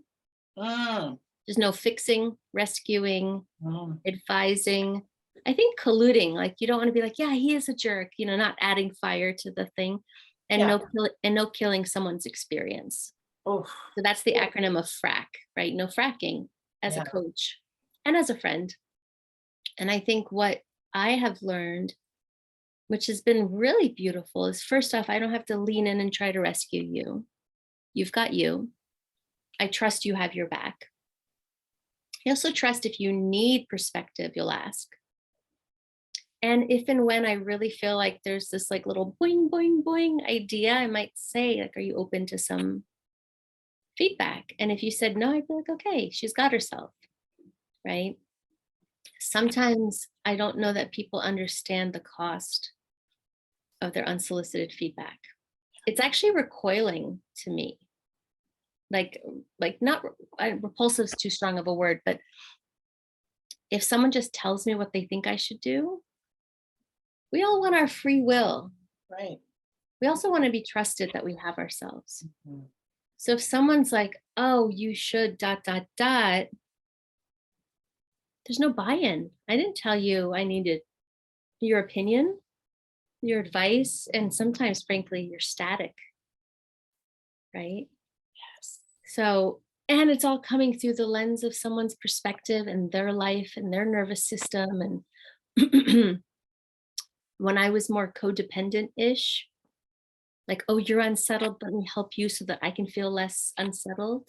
Speaker 2: There's no fixing, rescuing, advising. I think colluding, like you don't want to be like, yeah, he is a jerk, not adding fire to the thing, and no killing someone's experience. So that's the acronym of FRAC, right? No fracking, as a coach and as a friend. And I think what I have learned, which has been really beautiful, is first off, I don't have to lean in and try to rescue you. You've got you. I trust you have your back. I also trust if you need perspective, you'll ask. And if and when I really feel like there's this like little boing, boing, boing idea, I might say, like, are you open to some feedback? And if you said no, I'd be like, okay, she's got herself, right? Sometimes I don't know that people understand the cost of their unsolicited feedback. It's actually recoiling to me. Like not repulsive is too strong of a word, but if someone just tells me what they think I should do, we all want our free will.
Speaker 1: Right.
Speaker 2: We also want to be trusted that we have ourselves. So if someone's like, oh, you should ... there's no buy-in. I didn't tell you I needed your opinion, your advice, and sometimes, frankly, your static, right?
Speaker 1: Yes.
Speaker 2: So, and it's all coming through the lens of someone's perspective and their life and their nervous system. And when I was more codependent-ish, like, oh, you're unsettled, let me help you so that I can feel less unsettled.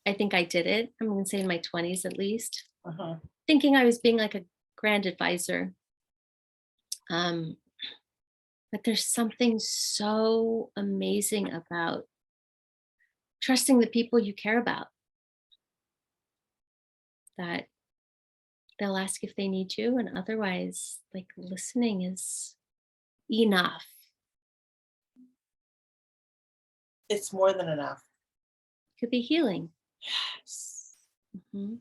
Speaker 2: I think I did it. I'm going to say in my 20s at least, thinking I was being like a grand advisor. But there's something so amazing about trusting the people you care about, that they'll ask if they need you, and otherwise, like, listening is enough.
Speaker 1: It's more than enough.
Speaker 2: Could be healing.
Speaker 1: Yes.
Speaker 2: Yes.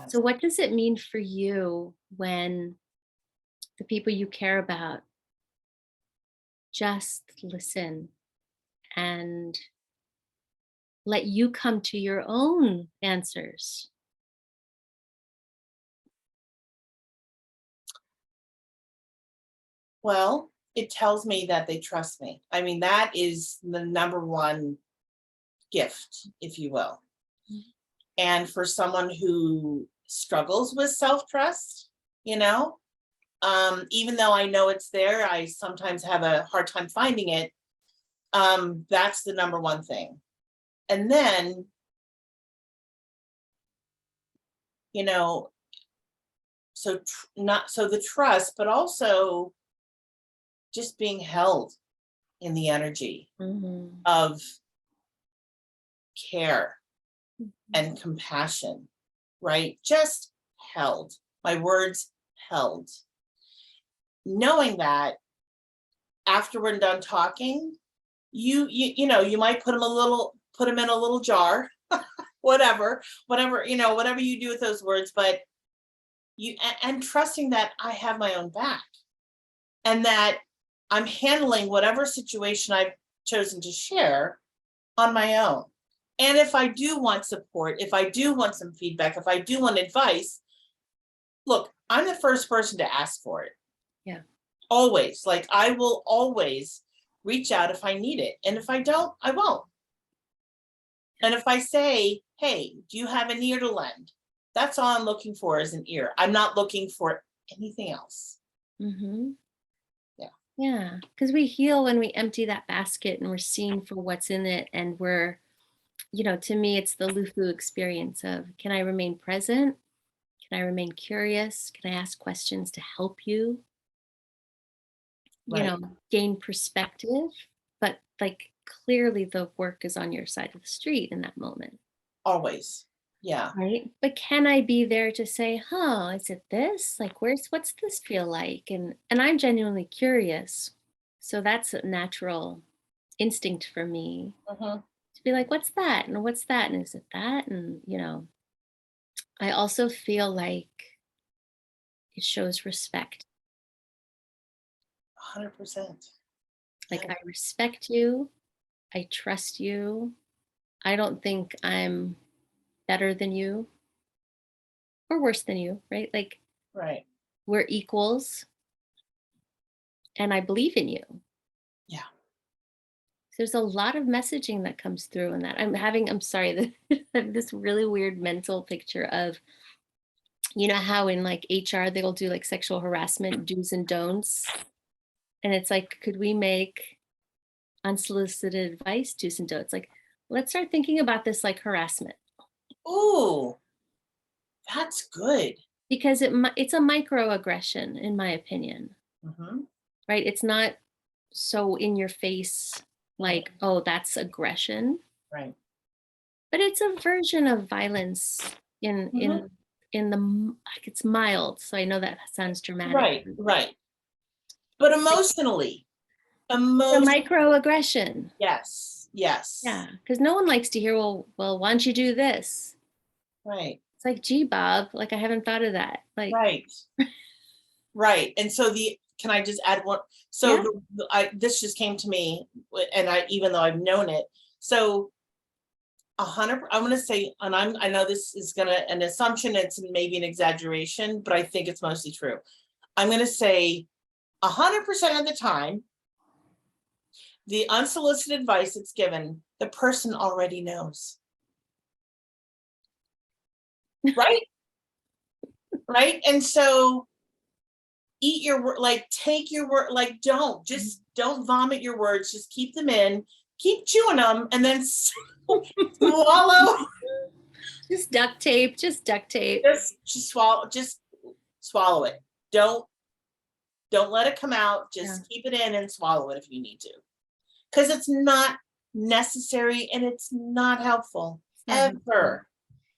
Speaker 2: So what does it mean for you when the people you care about just listen and let you come to your own answers?
Speaker 1: Well, it tells me that they trust me. I mean, that is the number one gift, if you will. And for someone who struggles with self-trust, even though I know it's there, I sometimes have a hard time finding it. That's the number one thing. And then, so the trust, but also just being held in the energy of care and compassion, right? Just held, my words held. Knowing that after we're done talking, you might put them in a little jar whatever, whatever you do with those words, but and trusting that I have my own back and that I'm handling whatever situation I've chosen to share on my own. And if I do want support, if I do want some feedback, if I do want advice, look, I'm the first person to ask for it.
Speaker 2: Yeah.
Speaker 1: Always. Like I will always reach out if I need it. And if I don't, I won't. And if I say, hey, do you have an ear to lend? That's all I'm looking for is an ear. I'm not looking for anything else.
Speaker 2: Mm-hmm.
Speaker 1: Yeah.
Speaker 2: Yeah. Because we heal when we empty that basket and we're seeing for what's in it. And we're, to me, it's the LUFU experience of, can I remain present? Can I remain curious? Can I ask questions to help you?
Speaker 1: Right.
Speaker 2: Gain perspective, but like clearly the work is on your side of the street in that moment.
Speaker 1: Always. Yeah.
Speaker 2: Right. But can I be there to say, is it this? Like, what's this feel like? And I'm genuinely curious. So that's a natural instinct for me
Speaker 1: Mhm.
Speaker 2: to be like, what's that? And what's that? And is it that? And, I also feel like it shows respect.
Speaker 1: 100%.
Speaker 2: Like,
Speaker 1: Yeah.
Speaker 2: I respect you. I trust you. I don't think I'm better than you or worse than you, right? Like,
Speaker 1: Right.
Speaker 2: we're equals and I believe in you.
Speaker 1: Yeah.
Speaker 2: There's a lot of messaging that comes through in that. I'm sorry, this really weird mental picture of, how in like HR, they'll do like sexual harassment do's and don'ts. And it's like, could we make unsolicited advice do's and don'ts? Like, let's start thinking about this like harassment.
Speaker 1: Ooh, that's good.
Speaker 2: Because it's a microaggression, in my opinion,
Speaker 1: Mhm.
Speaker 2: right? It's not so in your face, like, oh, that's aggression,
Speaker 1: Right.
Speaker 2: but it's a version of violence in
Speaker 1: Mhm.
Speaker 2: in in like it's mild. So I know that sounds dramatic.
Speaker 1: Right. Right. But
Speaker 2: Like,
Speaker 1: emotionally,
Speaker 2: it's a
Speaker 1: emotion.
Speaker 2: microaggression.
Speaker 1: Yes. Yes.
Speaker 2: Yeah, because no one likes to hear, well, why don't you do this?
Speaker 1: Right.
Speaker 2: It's like, gee, Bob, like I haven't thought of that. Like,
Speaker 1: Right. Right. And so can I just add one? So
Speaker 2: yeah,
Speaker 1: this just came to me, and even though I've known it, so 100. I'm going to say, and I know this is an assumption. It's maybe an exaggeration, but I think it's mostly true. I'm going to say 100% of the time, the unsolicited advice that's given, the person already knows. Right. Right. And so eat your word, like take your word, like don't vomit your words, just keep them in, keep chewing them, and then swallow.
Speaker 2: just duct tape,
Speaker 1: Just swallow it. Don't let it come out,
Speaker 2: Yeah.
Speaker 1: just keep it in and swallow it if you need to, because it's not necessary and it's not helpful ever.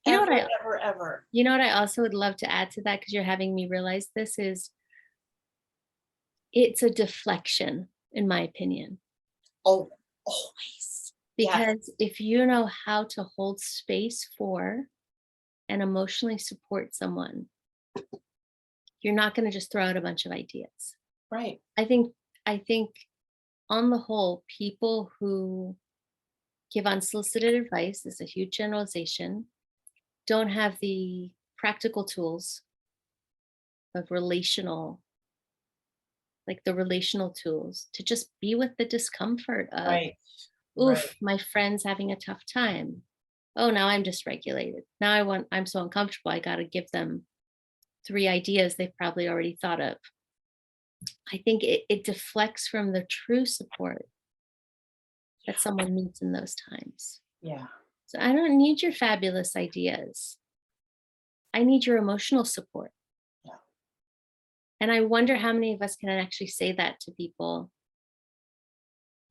Speaker 2: You know what
Speaker 1: Ever,
Speaker 2: I
Speaker 1: ever, ever.
Speaker 2: You know what I also would love to add to that, because you're having me realize this is, it's a deflection, in my opinion.
Speaker 1: Oh, always. Yes.
Speaker 2: Because if you know how to hold space for and emotionally support someone, you're not going to just throw out a bunch of ideas.
Speaker 1: Right.
Speaker 2: I think on the whole, people who give unsolicited advice, is a huge generalization, don't have the practical tools of the relational tools to just be with the discomfort of,
Speaker 1: Right. Right.
Speaker 2: oof, my friend's having a tough time. Oh, now I'm dysregulated. Now I'm so uncomfortable. I got to give them 3 ideas they've probably already thought of. I think it deflects from the true support that someone needs in those times.
Speaker 1: Yeah.
Speaker 2: So I don't need your fabulous ideas. I need your emotional support.
Speaker 1: Yeah.
Speaker 2: And I wonder how many of us can actually say that to people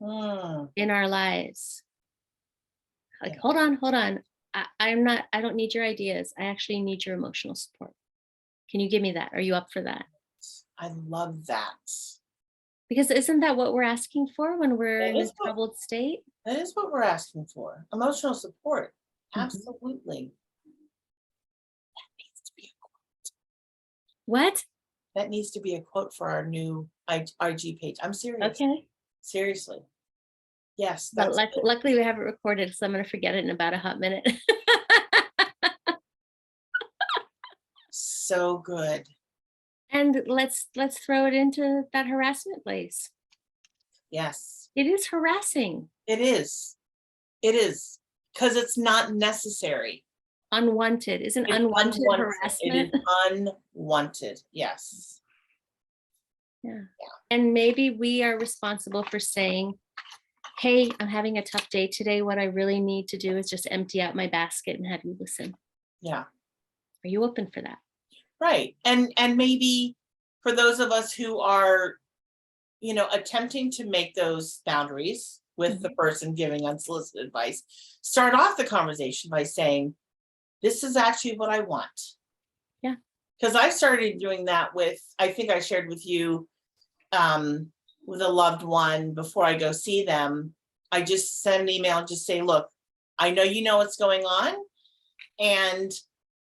Speaker 1: Mm,
Speaker 2: in our lives. Like,
Speaker 1: yeah.
Speaker 2: hold on. I don't need your ideas. I actually need your emotional support. Can you give me that? Are you up for that?
Speaker 1: I love that.
Speaker 2: Because isn't that what we're asking for when we're
Speaker 1: That
Speaker 2: in a
Speaker 1: is what
Speaker 2: troubled state?
Speaker 1: that is what we're asking for. Emotional support. Absolutely. That needs to be
Speaker 2: What?
Speaker 1: that needs to be a quote for our new IG page. I'm serious.
Speaker 2: Okay.
Speaker 1: Seriously. Yes,
Speaker 2: But
Speaker 1: that's good.
Speaker 2: luckily we have it recorded, so I'm gonna forget it in about a hot minute.
Speaker 1: So good.
Speaker 2: And let's throw it into that harassment place.
Speaker 1: Yes,
Speaker 2: It is harassing,
Speaker 1: it is. It is. Because it's not necessary.
Speaker 2: unwanted. Isn't
Speaker 1: It's
Speaker 2: unwanted
Speaker 1: unwanted. It
Speaker 2: harassment?
Speaker 1: is unwanted. Yes.
Speaker 2: Yeah. And maybe we are responsible for saying, hey, I'm having a tough day today. What I really need to do is just empty out my basket and have you listen.
Speaker 1: Yeah.
Speaker 2: Are you open for that?
Speaker 1: Right. And maybe for those of us who are, attempting to make those boundaries with the person giving unsolicited advice, start off the conversation by saying, this is actually what I want.
Speaker 2: Yeah.
Speaker 1: Because I started doing that with, I think I shared with you, with a loved one before I go see them. I just send an email and just say, look, I know you know what's going on. And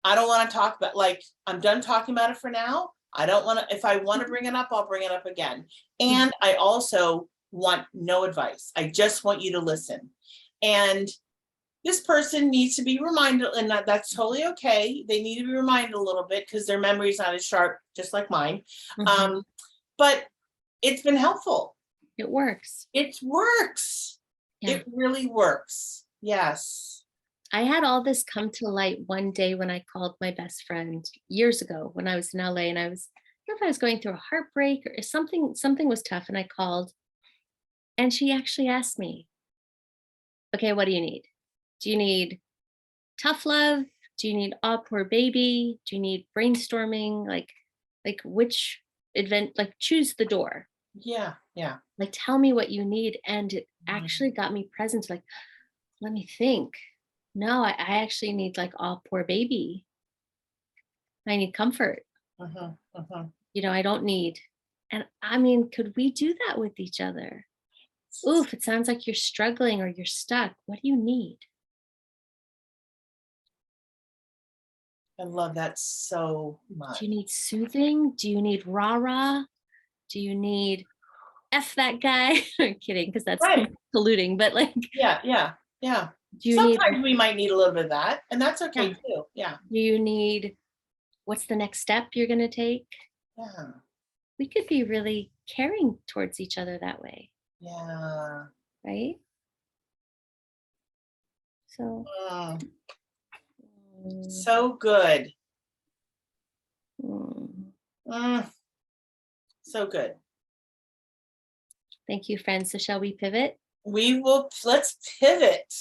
Speaker 1: I don't want to talk about, like, I'm done talking about it for now. I don't want to, if I want to bring it up, I'll bring it up again. And I also want no advice. I just want you to listen. And this person needs to be reminded, and that's totally okay. They need to be reminded a little bit because their memory is not as sharp, just like mine. But it's been helpful.
Speaker 2: It works.
Speaker 1: It works.
Speaker 2: Yeah.
Speaker 1: It really works. Yes.
Speaker 2: I had all this come to light one day when I called my best friend years ago when I was in LA, and I don't know if I was going through a heartbreak or something was tough, and I called, and she actually asked me, okay, what do you need? Do you need tough love? Do you need ah poor baby? Do you need brainstorming? Like which event, like choose the door.
Speaker 1: Yeah. Yeah.
Speaker 2: Like tell me what you need. And it
Speaker 1: Mhm.
Speaker 2: actually got me present, like, let me think. No, I actually need like ah poor baby. I need comfort.
Speaker 1: Mhm, mhm.
Speaker 2: I don't need. And I mean, could we do that with each other? Oof, it sounds like you're struggling or you're stuck. What do you need?
Speaker 1: I love that so
Speaker 2: Do
Speaker 1: much.
Speaker 2: you need soothing? Do you need rah-rah? Do you need F that guy? I'm kidding, because that's
Speaker 1: Right.
Speaker 2: polluting, but like,
Speaker 1: Yeah. Yeah. Yeah.
Speaker 2: do you need,
Speaker 1: Sometimes we might need a little bit of that, and that's okay
Speaker 2: yeah,
Speaker 1: too. Yeah.
Speaker 2: do you need, what's the next step you're going to take?
Speaker 1: Yeah.
Speaker 2: We could be really caring towards each other that way,
Speaker 1: Yeah.
Speaker 2: right? So,
Speaker 1: Mm,
Speaker 2: mm,
Speaker 1: so good.
Speaker 2: mm.
Speaker 1: Mm, so good.
Speaker 2: Thank you, friends. So, shall we pivot?
Speaker 1: Let's pivot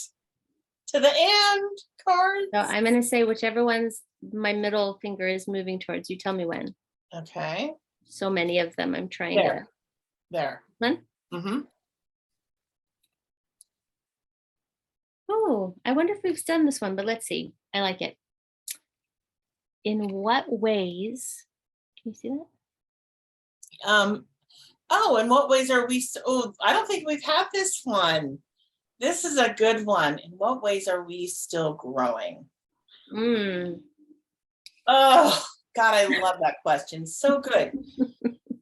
Speaker 1: to the end cards.
Speaker 2: So, I'm going to say whichever one's my middle finger is moving towards. You tell me when.
Speaker 1: Okay.
Speaker 2: So many of them. I'm trying to.
Speaker 1: There.
Speaker 2: One.
Speaker 1: Mm-hmm.
Speaker 2: Oh, I wonder if we've done this one, but let's see. I like it. In what ways? Can you see that?
Speaker 1: Oh, in what ways are we? Oh, I don't think we've had this one. This is a good one. In what ways are we still growing?
Speaker 2: Mm.
Speaker 1: Oh, God, I love that question. So good.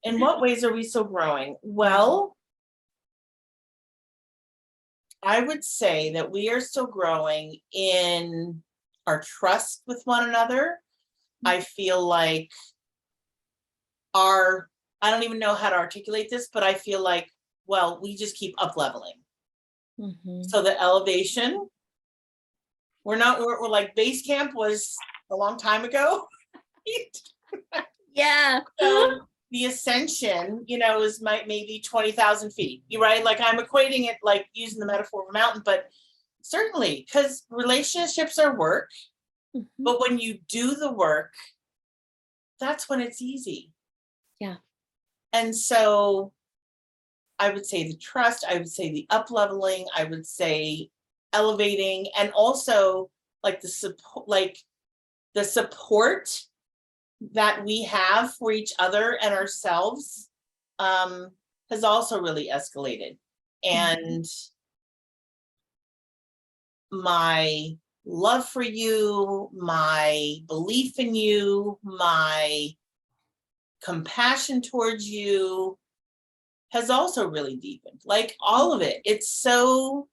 Speaker 1: In what ways are we still growing? Well, I would say that we are still growing in our trust with one another. I feel like I don't even know how to articulate this, but I feel like, well, we just keep up leveling.
Speaker 2: Mhm.
Speaker 1: So the elevation, we're like base camp was a long time ago.
Speaker 2: Yeah.
Speaker 1: So the ascension, is maybe 20,000 feet. You're right. Like I'm equating it, like using the metaphor of a mountain, but certainly because relationships are work.
Speaker 2: Mhm.
Speaker 1: But when you do the work, that's when it's easy.
Speaker 2: Yeah.
Speaker 1: And so I would say the trust, I would say the up leveling, I would say elevating, and also like the support that we have for each other and ourselves has also really escalated. And my love for you, my belief in you, my compassion towards you has also really deepened. Like all of it. It's so,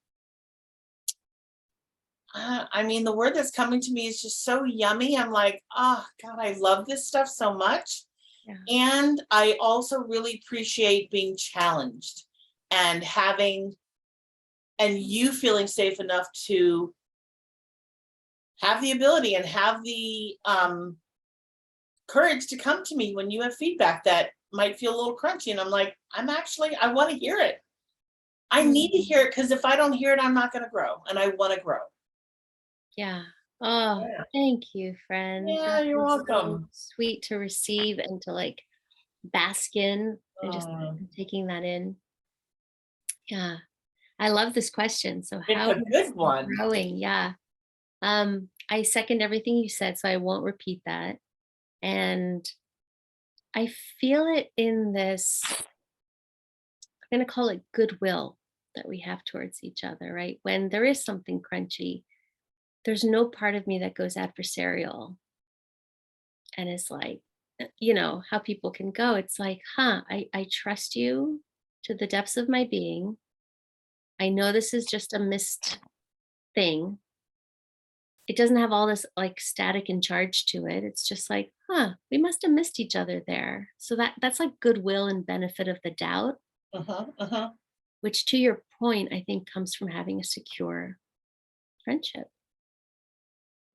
Speaker 1: I mean, the word that's coming to me is just so yummy. I'm like, oh, God, I love this stuff so much.
Speaker 2: Yeah.
Speaker 1: And I also really appreciate being challenged and and you feeling safe enough to have the ability and have the courage to come to me when you have feedback that might feel a little crunchy. And I'm like, I want to hear it. I need to hear it because if I don't hear it, I'm not going to grow and I want to grow.
Speaker 2: Yeah. Oh,
Speaker 1: Yeah.
Speaker 2: thank you, friend.
Speaker 1: Yeah,
Speaker 2: That
Speaker 1: you're
Speaker 2: was so
Speaker 1: welcome.
Speaker 2: sweet to receive and to like bask in and just taking that in. Yeah. I love this question. So
Speaker 1: It's
Speaker 2: how
Speaker 1: a
Speaker 2: is
Speaker 1: good one.
Speaker 2: growing? Yeah. I second everything you said, so I won't repeat that. And I feel it in this, I'm going to call it goodwill that we have towards each other, right? When there is something crunchy, there's no part of me that goes adversarial and is like, how people can go. It's like, I trust you to the depths of my being. I know this is just a missed thing. It doesn't have all this like static and charge to it. It's just like, we must have missed each other there. So that's like goodwill and benefit of the doubt,
Speaker 1: Uh-huh, uh-huh.
Speaker 2: which to your point, I think comes from having a secure friendship,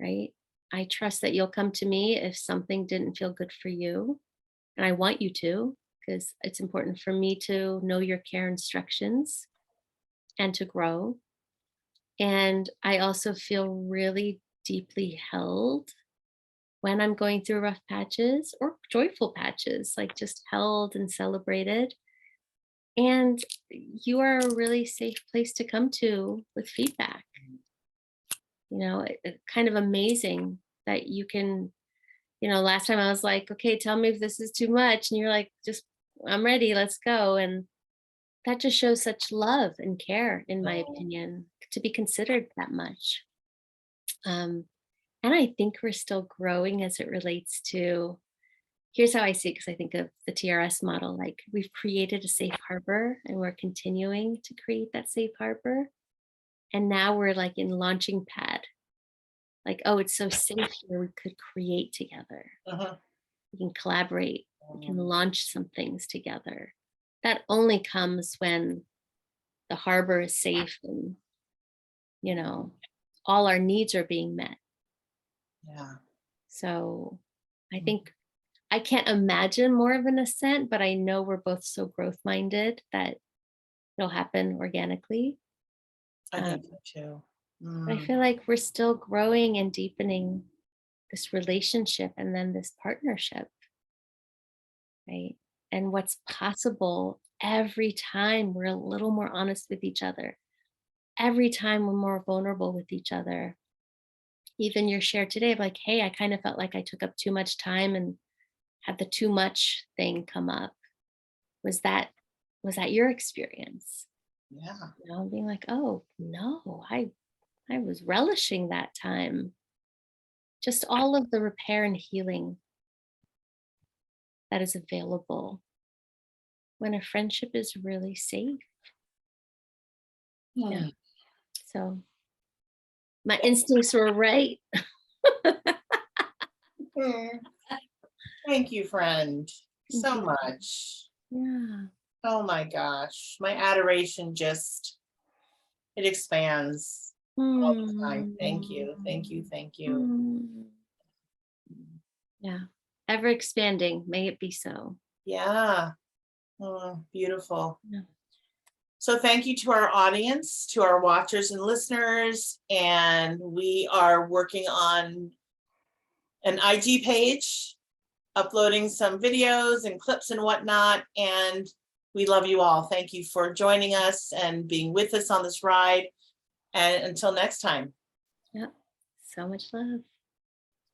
Speaker 2: right? I trust that you'll come to me if something didn't feel good for you. And I want you to, because it's important for me to know your care instructions and to grow. And I also feel really deeply held when I'm going through rough patches or joyful patches, like just held and celebrated. And you are a really safe place to come to with feedback. Kind of amazing that you can, last time I was like, okay, tell me if this is too much. And you're like, just, I'm ready, let's go. And that just shows such love and care, in my opinion, to be considered that much. Um, and I think we're still growing as it relates to, here's how I see it, because I think of the TRS model, like we've created a safe harbor and we're continuing to create that safe harbor. And now we're like in launching pad, like, oh, it's so safe here, we could create together.
Speaker 1: Uh-huh.
Speaker 2: We can collaborate, we can launch some things together. That only comes when the harbor is safe and, all our needs are being met.
Speaker 1: Yeah.
Speaker 2: So I think I can't imagine more of an ascent, but I know we're both so growth minded that it'll happen organically.
Speaker 1: I
Speaker 2: Um,
Speaker 1: think so too.
Speaker 2: but I feel like we're still growing and deepening this relationship and then this partnership, right? And what's possible every time we're a little more honest with each other, every time we're more vulnerable with each other. Even your share today of like, hey, I kind of felt like I took up too much time and had the too much thing come up. Was that your experience?
Speaker 1: Yeah.
Speaker 2: Being like, oh no, I was relishing that time. Just all of the repair and healing that is available when a friendship is really safe. Yeah. So my instincts were right.
Speaker 1: Thank you, friend,
Speaker 2: Thank
Speaker 1: so
Speaker 2: you.
Speaker 1: much.
Speaker 2: Yeah.
Speaker 1: Oh my gosh. My adoration it expands all the time. Thank you. Thank you. Thank you.
Speaker 2: Mm. Yeah. Ever expanding. May it be so.
Speaker 1: Yeah. Beautiful.
Speaker 2: Yeah.
Speaker 1: So thank you to our audience, to our watchers and listeners. And we are working on an IG page, uploading some videos and clips and whatnot. And we love you all. Thank you for joining us and being with us on this ride. And until next time.
Speaker 2: Yeah. So much love.